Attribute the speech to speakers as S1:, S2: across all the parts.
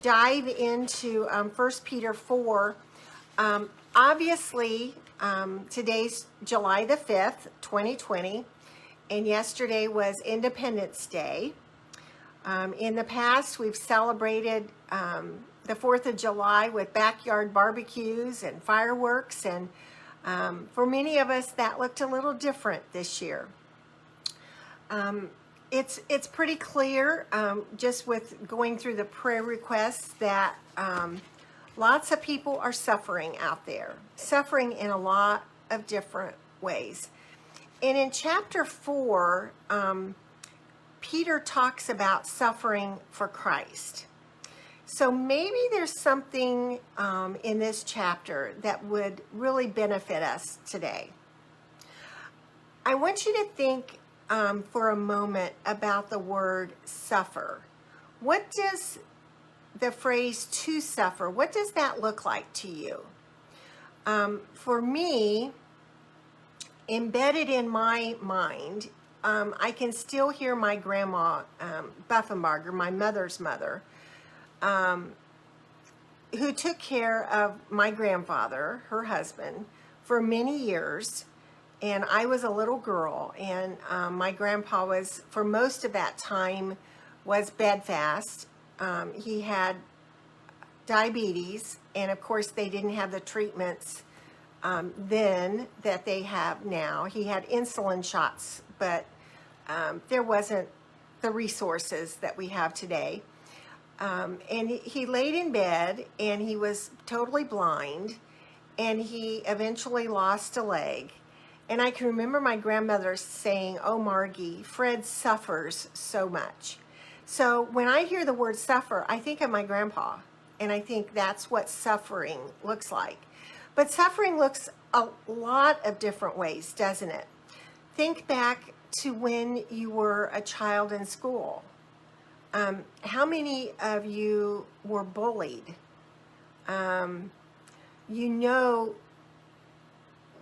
S1: dive into 1 Peter 4, obviously today's July the 5th, 2020, and yesterday was Independence Day. In the past, we've celebrated the 4th of July with backyard barbecues and fireworks, and for many of us, that looked a little different this year. It's pretty clear, just with going through the prayer requests, that lots of people are suffering out there, suffering in a lot of different ways. And in chapter 4, Peter talks about suffering for Christ. So maybe there's something in this chapter that would really benefit us today. I want you to think for a moment about the word suffer. What does the phrase to suffer, what does that look like to you? For me, embedded in my mind, I can still hear my grandma, Buffenbarger, my mother's mother, who took care of my grandfather, her husband, for many years. And I was a little girl, and my grandpa was, for most of that time, was bedfast. He had diabetes, and of course they didn't have the treatments then that they have now. He had insulin shots, but there wasn't the resources that we have today. And he laid in bed, and he was totally blind, and he eventually lost a leg. And I can remember my grandmother saying, "Oh, Margie, Fred suffers so much." So when I hear the word suffer, I think of my grandpa, and I think that's what suffering looks like. But suffering looks a lot of different ways, doesn't it? Think back to when you were a child in school. How many of you were bullied? You know,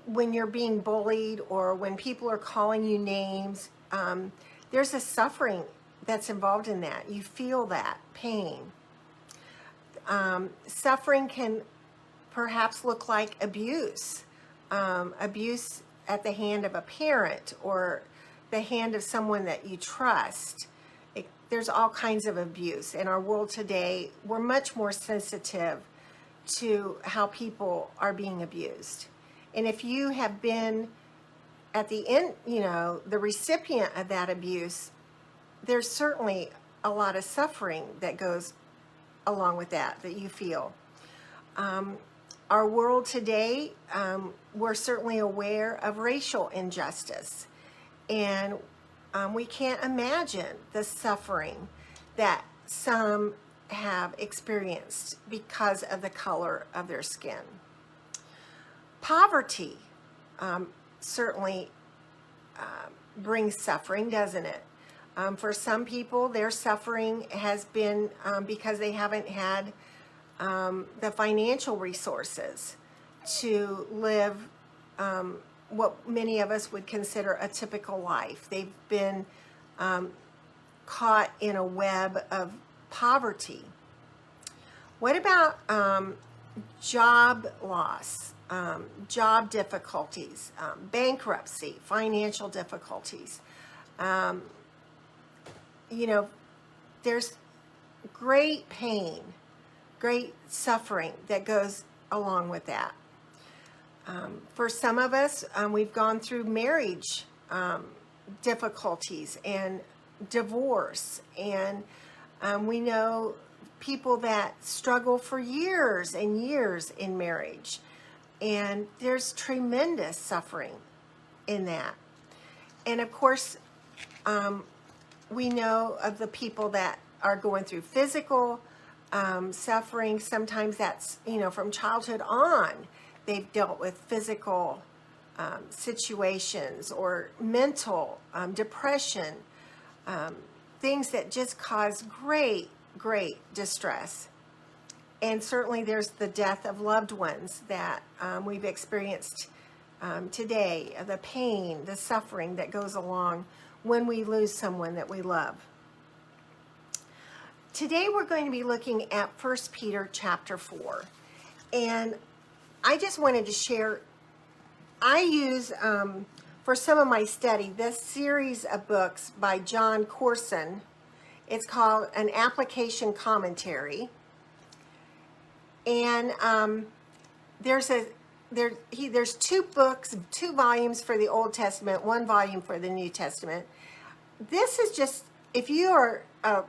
S1: when you're being bullied or when people are calling you names, there's a suffering that's involved in that. You feel that pain. Suffering can perhaps look like abuse. Abuse at the hand of a parent or the hand of someone that you trust. There's all kinds of abuse. In our world today, we're much more sensitive to how people are being abused. And if you have been at the end, the recipient of that abuse, there's certainly a lot of suffering that goes along with that you feel. Our world today, we're certainly aware of racial injustice. And we can't imagine the suffering that some have experienced because of the color of their skin. Poverty certainly brings suffering, doesn't it? For some people, their suffering has been because they haven't had the financial resources to live what many of us would consider a typical life. They've been caught in a web of poverty. What about job loss? Job difficulties, bankruptcy, financial difficulties. There's great pain, great suffering that goes along with that. For some of us, we've gone through marriage difficulties and divorce, and we know people that struggle for years and years in marriage. And there's tremendous suffering in that. And of course, we know of the people that are going through physical suffering. Sometimes that's, from childhood on, they've dealt with physical situations or mental depression, things that just cause great, great distress. And certainly there's the death of loved ones that we've experienced today, the pain, the suffering that goes along when we lose someone that we love. Today we're going to be looking at 1 Peter chapter 4. And I just wanted to share, I use for some of my study this series of books by John Corson. It's called An Application Commentary. And there's two books, 2 volumes for the Old Testament, 1 volume for the New Testament. This is just, if you are a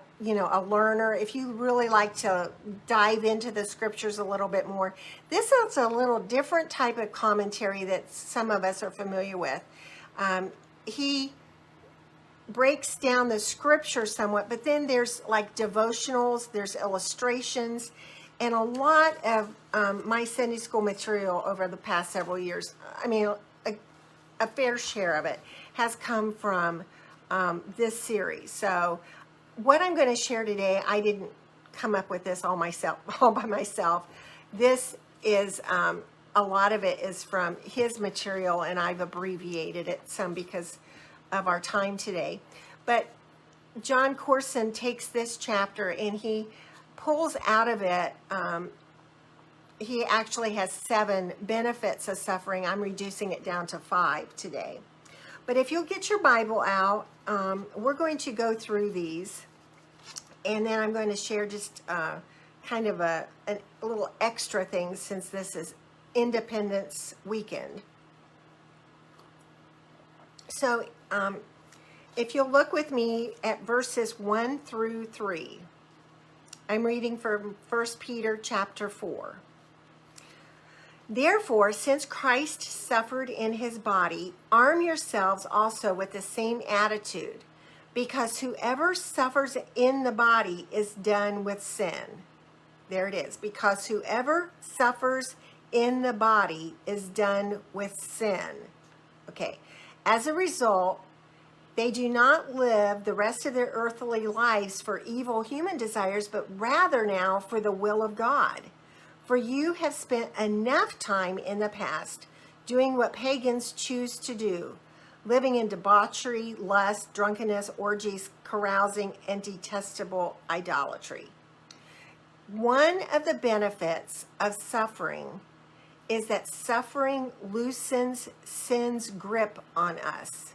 S1: learner, if you really like to dive into the scriptures a little bit more, this is a little different type of commentary that some of us are familiar with. He breaks down the scripture somewhat, but then there's like devotionals, there's illustrations, and a lot of my Sunday school material over the past several years, I mean, a fair share of it has come from this series. So what I'm going to share today, I didn't come up with this all by myself. This is, a lot of it is from his material, and I've abbreviated it some because of our time today. But John Corson takes this chapter and he pulls out of it, he actually has 7 benefits of suffering. I'm reducing it down to 5 today. But if you'll get your Bible out, we're going to go through these, and then I'm going to share just kind of a little extra thing since this is Independence Weekend. So if you'll look with me at verses 1 through 3, I'm reading from 1 Peter chapter 4. Therefore, since Christ suffered in his body, arm yourselves also with the same attitude, because whoever suffers in the body is done with sin. There it is. Because whoever suffers in the body is done with sin. Okay. As a result, they do not live the rest of their earthly lives for evil human desires, but rather now for the will of God. For you have spent enough time in the past doing what pagans choose to do, living in debauchery, lust, drunkenness, orgies, carousing, and detestable idolatry. One of the benefits of suffering is that suffering loosens sin's grip on us.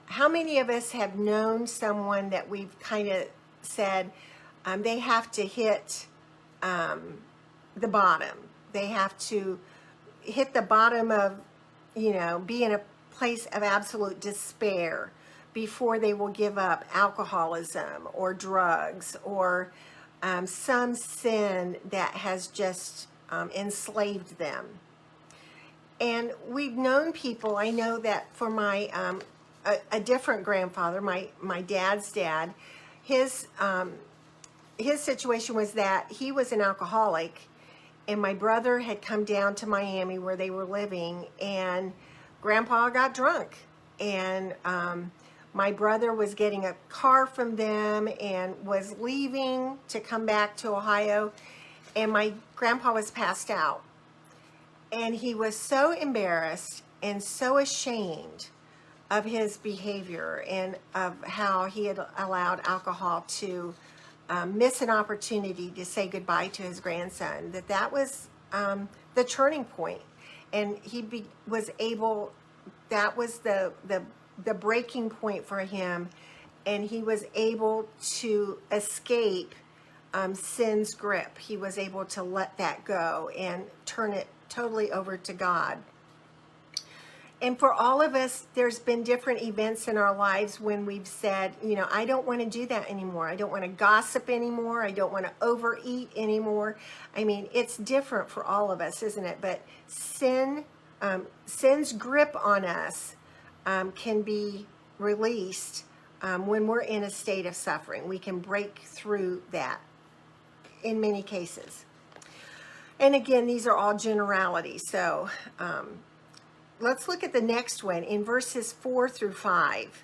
S1: How many of us have known someone that we've kind of said they have to hit the bottom? They have to hit the bottom of, be in a place of absolute despair before they will give up alcoholism or drugs or some sin that has just enslaved them. And we've known people, I know that for my a different grandfather, my dad's dad, his situation was that he was an alcoholic, and my brother had come down to Miami where they were living, and Grandpa got drunk, and my brother was getting a car from them and was leaving to come back to Ohio, and my grandpa was passed out, and he was so embarrassed and so ashamed of his behavior and of how he had allowed alcohol to miss an opportunity to say goodbye to his grandson, that was the turning point. And he was able, that was the breaking point for him, and he was able to escape sin's grip. He was able to let that go and turn it totally over to God. And for all of us, there's been different events in our lives when we've said, I don't want to do that anymore. I don't want to gossip anymore. I don't want to overeat anymore. I mean, it's different for all of us, isn't it? But sin's grip on us can be released when we're in a state of suffering. We can break through that in many cases. And again, these are all generalities. So, let's look at the next one in verses 4 through 5.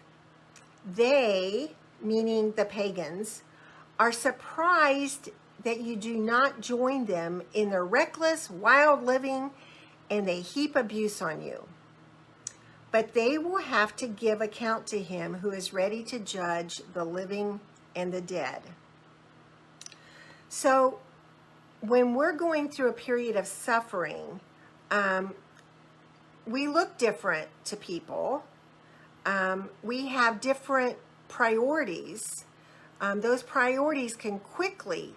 S1: They, meaning the pagans, are surprised that you do not join them in their reckless, wild living, and they heap abuse on you. But they will have to give account to him who is ready to judge the living and the dead. So when we're going through a period of suffering, we look different to people. We have different priorities. Those priorities can quickly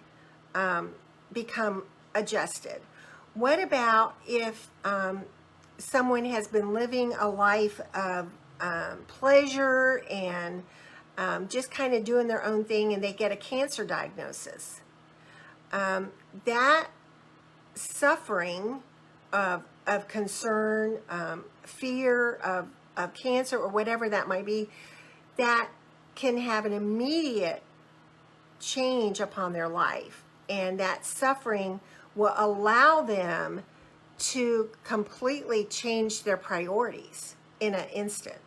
S1: become adjusted. What about if someone has been living a life of pleasure and just kind of doing their own thing, and they get a cancer diagnosis? That suffering of concern, fear of cancer or whatever that might be, that can have an immediate change upon their life. And that suffering will allow them to completely change their priorities in an instant.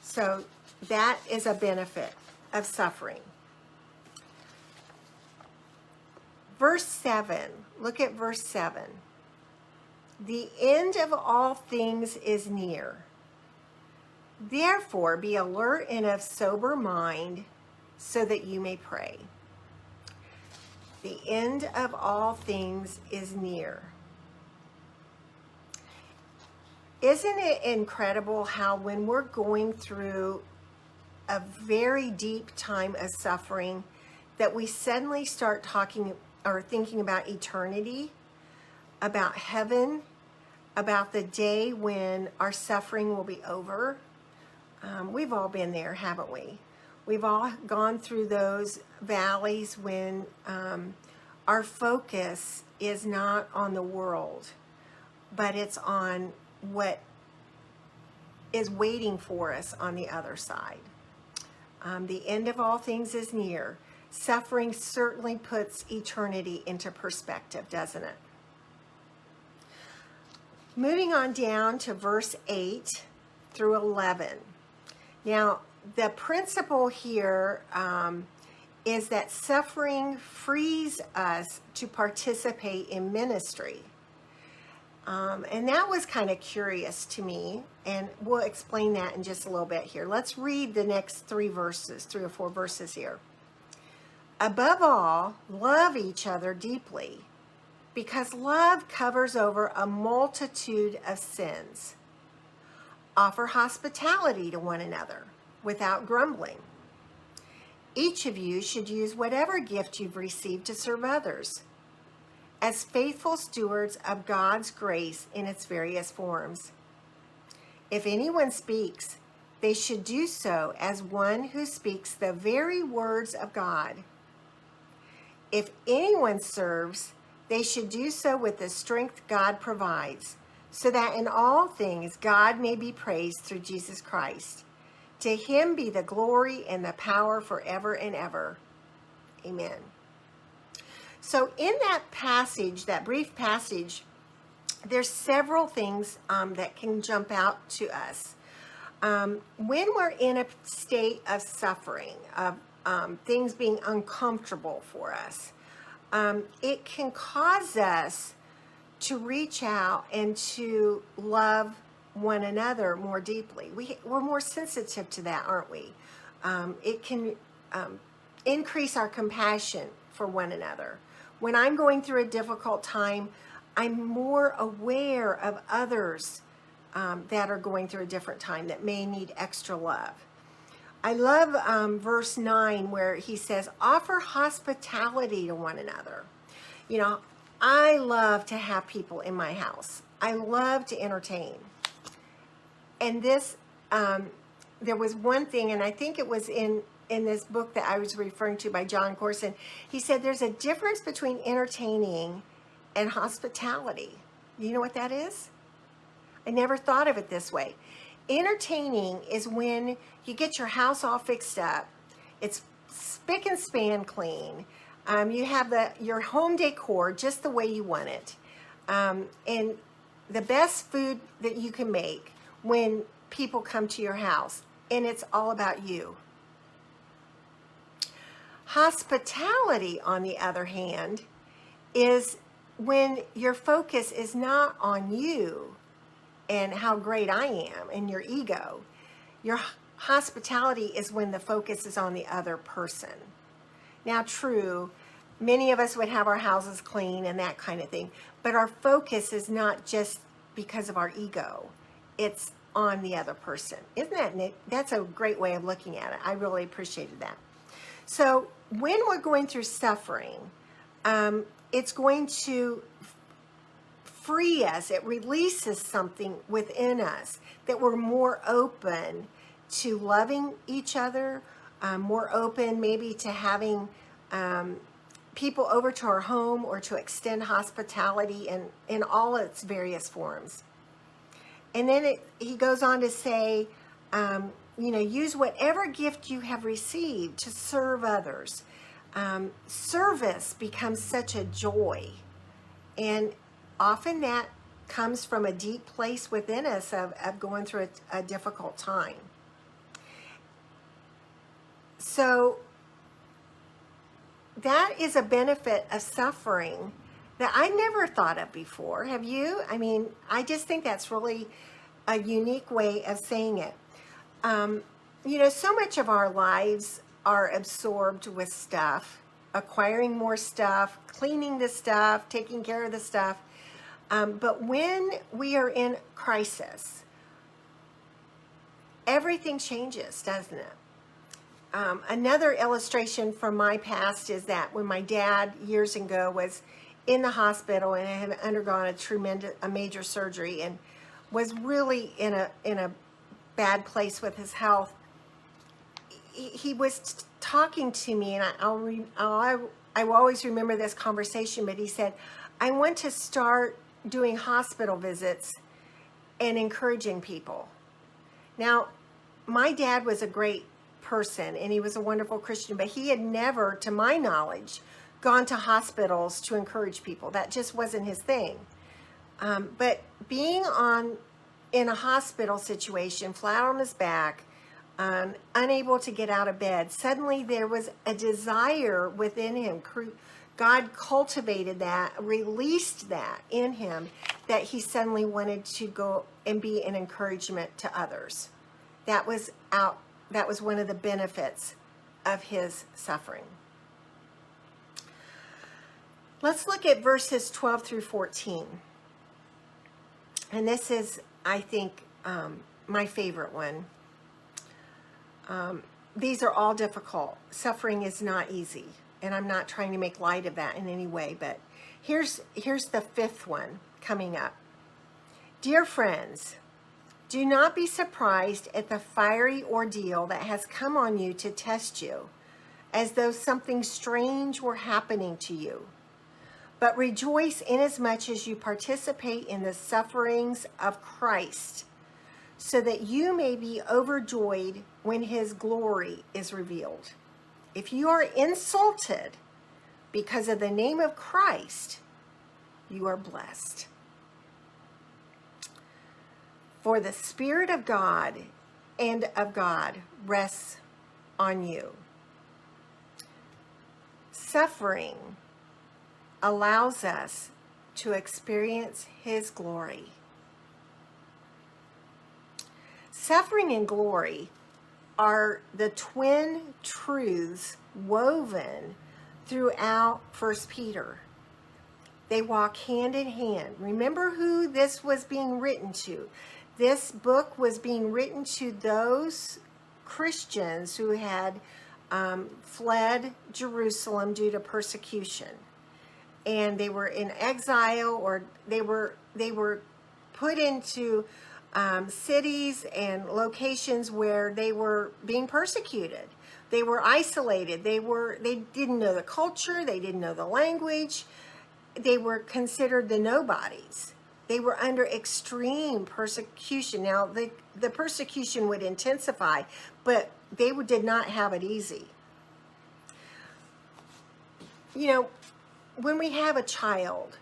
S1: So that is a benefit of suffering. Verse 7, look at verse 7. The end of all things is near. Therefore, be alert and of sober mind, so that you may pray. The end of all things is near. Isn't it incredible how when we're going through a very deep time of suffering, that we suddenly start talking or thinking about eternity, about heaven, about the day when our suffering will be over? We've all been there, haven't we? We've all gone through those valleys when our focus is not on the world, but it's on what is waiting for us on the other side. The end of all things is near. Suffering certainly puts eternity into perspective, doesn't it? Moving on down to verse 8 through 11. Now, the principle here is that suffering frees us to participate in ministry. And that was kind of curious to me, and we'll explain that in just a little bit here. Let's read the next 3 or 4 verses here. Above all, love each other deeply, because love covers over a multitude of sins. Offer hospitality to one another without grumbling. Each of you should use whatever gift you've received to serve others, as faithful stewards of God's grace in its various forms. If anyone speaks, they should do so as one who speaks the very words of God. If anyone serves, they should do so with the strength God provides, so that in all things God may be praised through Jesus Christ. To him be the glory and the power forever and ever. Amen. So in that passage, that brief passage, there's several things that can jump out to us. When we're in a state of suffering, of things being uncomfortable for us, it can cause us to reach out and to love one another more deeply. We're more sensitive to that, aren't we? It can increase our compassion for one another. When I'm going through a difficult time, I'm more aware of others that are going through a different time that may need extra love. I love verse 9 where he says, offer hospitality to one another. You know, I love to have people in my house. I love to entertain. And this, there was one thing, and I think it was in this book that I was referring to by John Corson. He said there's a difference between entertaining and hospitality. You know what that is? I never thought of it this way. Entertaining is when you get your house all fixed up. It's spick and span clean. You have your home decor just the way you want it. And the best food that you can make when people come to your house. And it's all about you. Hospitality, on the other hand, is when your focus is not on you and how great I am and your ego. Your hospitality is when the focus is on the other person. Now, true, many of us would have our houses clean and that kind of thing, but our focus is not just because of our ego. It's on the other person. Isn't that neat? That's a great way of looking at it. I really appreciated that. So when we're going through suffering, it's going to free us. It releases something within us that we're more open to loving each other, more open maybe to having people over to our home or to extend hospitality in all its various forms. And then he goes on to say, use whatever gift you have received to serve others. Service becomes such a joy. And often that comes from a deep place within us of going through a difficult time. So that is a benefit of suffering that I never thought of before. Have you? I mean, I just think that's really a unique way of saying it. So much of our lives are absorbed with stuff, acquiring more stuff, cleaning the stuff, taking care of the stuff. But when we are in crisis, everything changes, doesn't it? Another illustration from my past is that when my dad years ago was in the hospital and had undergone a major surgery and was really in a bad place with his health, he was talking to me, and I will always remember this conversation, but he said, I want to start doing hospital visits and encouraging people. Now, my dad was a great person and he was a wonderful Christian, but he had never, to my knowledge, gone to hospitals to encourage people. That just wasn't his thing. But being in a hospital situation, flat on his back, unable to get out of bed, suddenly there was a desire within him. God cultivated that, released that in him, that he suddenly wanted to go and be an encouragement to others. That was one of the benefits of his suffering. Let's look at verses 12 through 14. And this is, I think, my favorite one. These are all difficult. Suffering is not easy. And I'm not trying to make light of that in any way, but here's the fifth one coming up. Dear friends, do not be surprised at the fiery ordeal that has come on you to test you, as though something strange were happening to you. But rejoice inasmuch as you participate in the sufferings of Christ, so that you may be overjoyed when his glory is revealed. If you are insulted because of the name of Christ, you are blessed. For the Spirit of God and of God rests on you. Suffering allows us to experience his glory. Suffering and glory are the twin truths woven throughout 1 Peter. They walk hand in hand. Remember who this was being written to. This book was being written to those Christians who had fled Jerusalem due to persecution. And they were in exile, or they were put into cities and locations where they were being persecuted. They were isolated. They didn't know the culture. They didn't know the language. They were considered the nobodies. They were under extreme persecution. Now, the persecution would intensify, but they did not have it easy. When we have a child,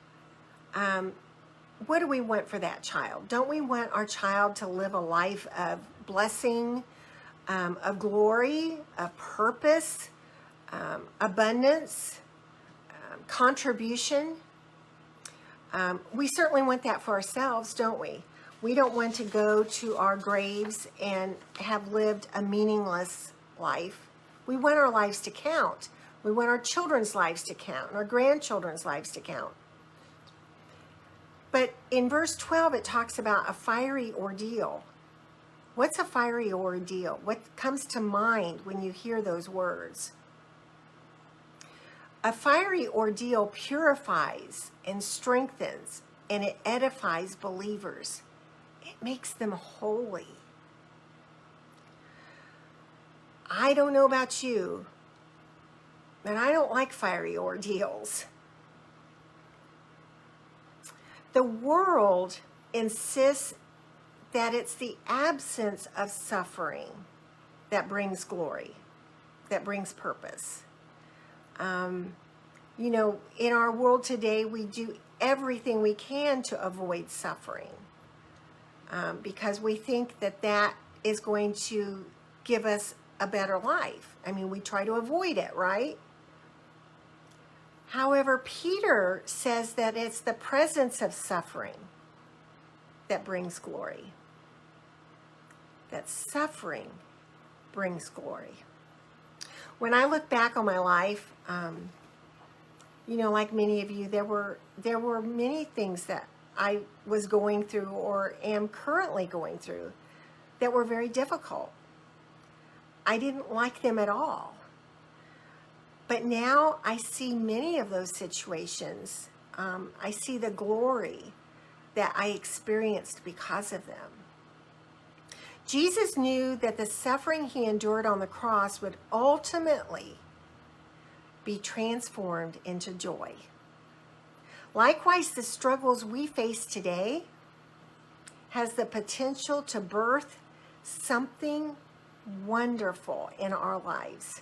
S1: what do we want for that child? Don't we want our child to live a life of blessing, of glory, of purpose, abundance, contribution? We certainly want that for ourselves, don't we? We don't want to go to our graves and have lived a meaningless life. We want our lives to count. We want our children's lives to count and our grandchildren's lives to count. But in verse 12, it talks about a fiery ordeal. What's a fiery ordeal? What comes to mind when you hear those words? A fiery ordeal purifies and strengthens, and it edifies believers. It makes them holy. I don't know about you, but I don't like fiery ordeals. The world insists that it's the absence of suffering that brings glory, that brings purpose. You know, in our world today, we do everything we can to avoid suffering because we think that that is going to give us a better life. I mean, we try to avoid it, right? However, Peter says that it's the presence of suffering that brings glory. That suffering brings glory. When I look back on my life, you know, like many of you, there were many things that I was going through or am currently going through that were very difficult. I didn't like them at all. But now I see many of those situations. I see the glory that I experienced because of them. Jesus knew that the suffering he endured on the cross would ultimately be transformed into joy. Likewise, the struggles we face today has the potential to birth something wonderful in our lives.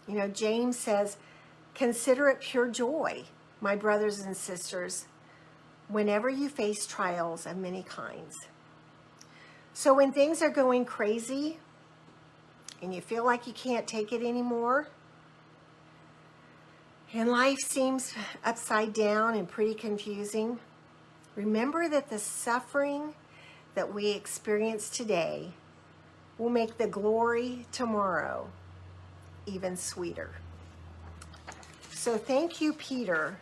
S1: You know, James says, "Consider it pure joy, my brothers and sisters, whenever you face trials of many kinds." So when things are going crazy and you feel like you can't take it anymore, and life seems upside down and pretty confusing, remember that the suffering that we experience today will make the glory tomorrow even sweeter. So thank you, Peter,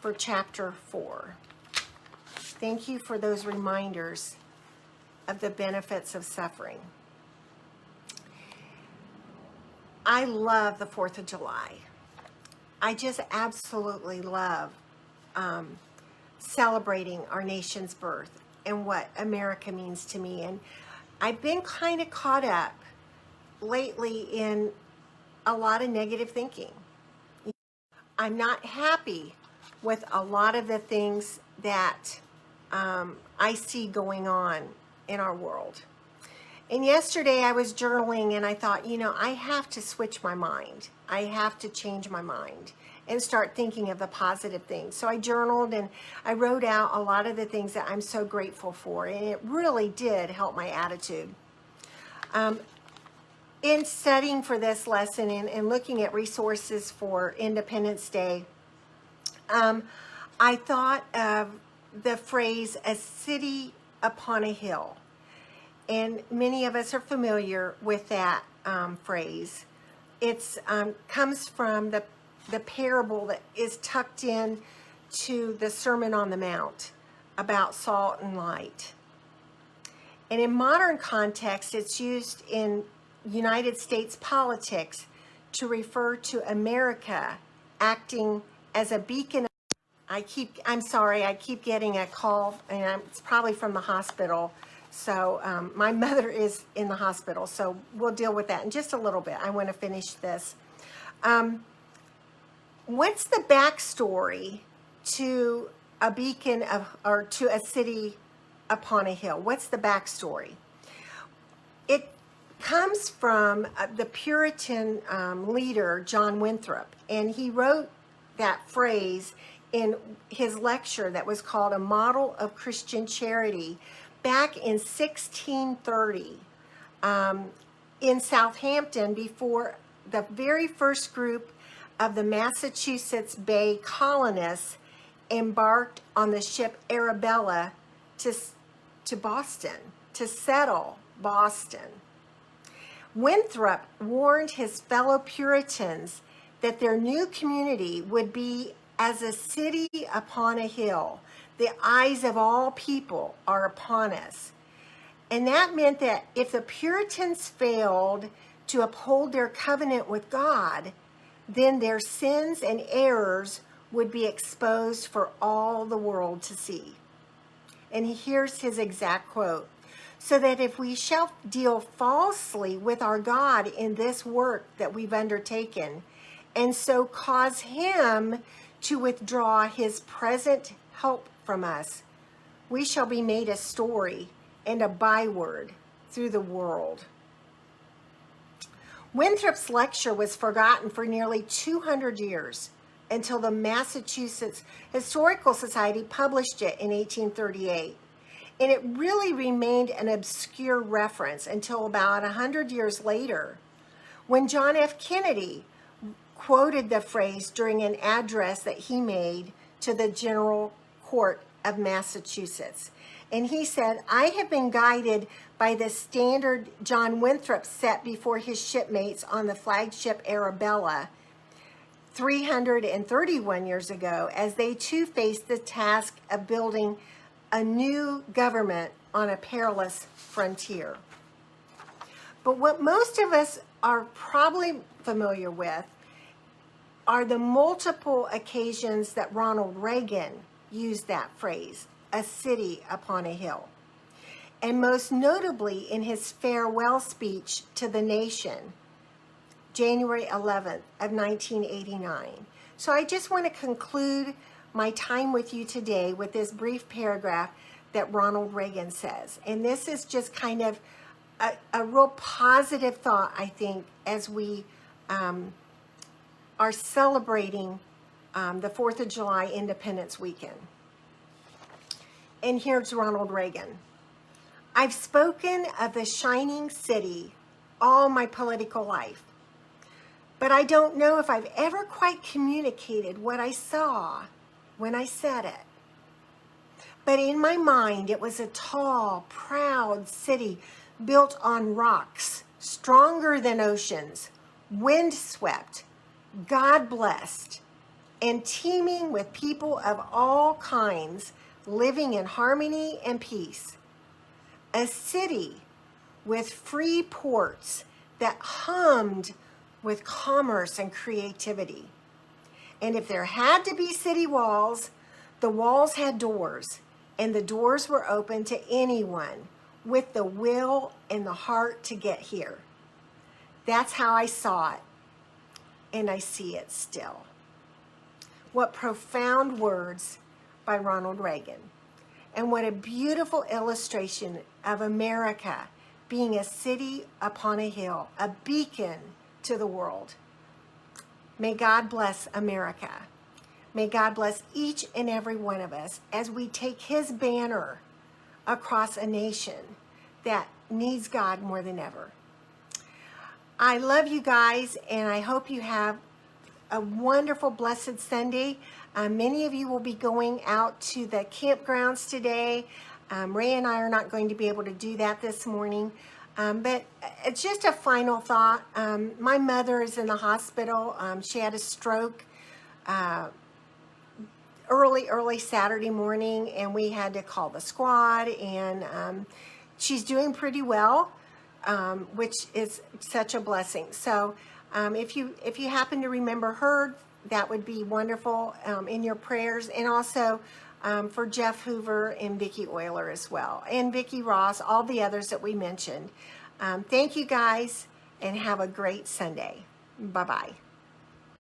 S1: for chapter 4. Thank you for those reminders of the benefits of suffering. I love the 4th of July. I just absolutely love celebrating our nation's birth and what America means to me. And I've been kind of caught up lately in a lot of negative thinking. I'm not happy with a lot of the things that I see going on in our world. And yesterday I was journaling and I thought, you know, I have to switch my mind. I have to change my mind and start thinking of the positive things. So I journaled and I wrote out a lot of the things that I'm so grateful for, and it really did help my attitude. In studying for this lesson and looking at resources for Independence Day, I thought of the phrase, "a city upon a hill." And many of us are familiar with that phrase. It comes from the parable that is tucked in to the Sermon on the Mount about salt and light. And in modern context, it's used in United States politics to refer to America acting as a beacon. I'm sorry, I keep getting a call, and it's probably from the hospital. So my mother is in the hospital, so we'll deal with that in just a little bit. I want to finish this. What's the backstory to a beacon or to a city upon a hill? What's the backstory? It comes from the Puritan leader, John Winthrop, and he wrote that phrase in his lecture that was called A Model of Christian Charity back in 1630 in Southampton, before the very first group of the Massachusetts Bay colonists embarked on the ship Arabella to, to Boston, to settle Boston. Winthrop warned his fellow Puritans that their new community would be as a city upon a hill. The eyes of all people are upon us. And that meant that if the Puritans failed to uphold their covenant with God, then their sins and errors would be exposed for all the world to see. And here's his exact quote: "So that if we shall deal falsely with our God in this work that we've undertaken, and so cause him to withdraw his present help from us, we shall be made a story and a byword through the world." Winthrop's lecture was forgotten for nearly 200 years until the Massachusetts Historical Society published it in 1838. And it really remained an obscure reference until about 100 years later, when John F. Kennedy quoted the phrase during an address that he made to the General Court of Massachusetts. And he said, "I have been guided by the standard John Winthrop set before his shipmates on the flagship Arabella 331 years ago, as they too faced the task of building a new government on a perilous frontier." But what most of us are probably familiar with are the multiple occasions that Ronald Reagan used that phrase, "a city upon a hill," and most notably in his farewell speech to the nation, January 11th of 1989. So I just want to conclude my time with you today with this brief paragraph that Ronald Reagan says. And this is just kind of a real positive thought, I think, as we are celebrating the 4th of July Independence Weekend. And here's Ronald Reagan. "I've spoken of the shining city all my political life, but I don't know if I've ever quite communicated what I saw when I said it. But in my mind, it was a tall, proud city built on rocks, stronger than oceans, wind-swept, God-blessed, and teeming with people of all kinds living in harmony and peace. A city with free ports that hummed with commerce and creativity. And if there had to be city walls, the walls had doors, and the doors were open to anyone with the will and the heart to get here. That's how I saw it, and I see it still." What profound words by Ronald Reagan. And what a beautiful illustration of America being a city upon a hill, a beacon to the world. May God bless America. May God bless each and every one of us as we take his banner across a nation that needs God more than ever. I love you guys, and I hope you have a wonderful, blessed Sunday. Many of you will be going out to the campgrounds today. Ray and I are not going to be able to do that this morning. But it's just a final thought. My mother is in the hospital. She had a stroke early Saturday morning, and we had to call the squad, and she's doing pretty well, which is such a blessing. So if you happen to remember her, that would be wonderful in your prayers. And also for Jeff Hoover and Vicki Euler as well, and Vicki Ross, all the others that we mentioned. Thank you guys, and have a great Sunday. Bye-bye.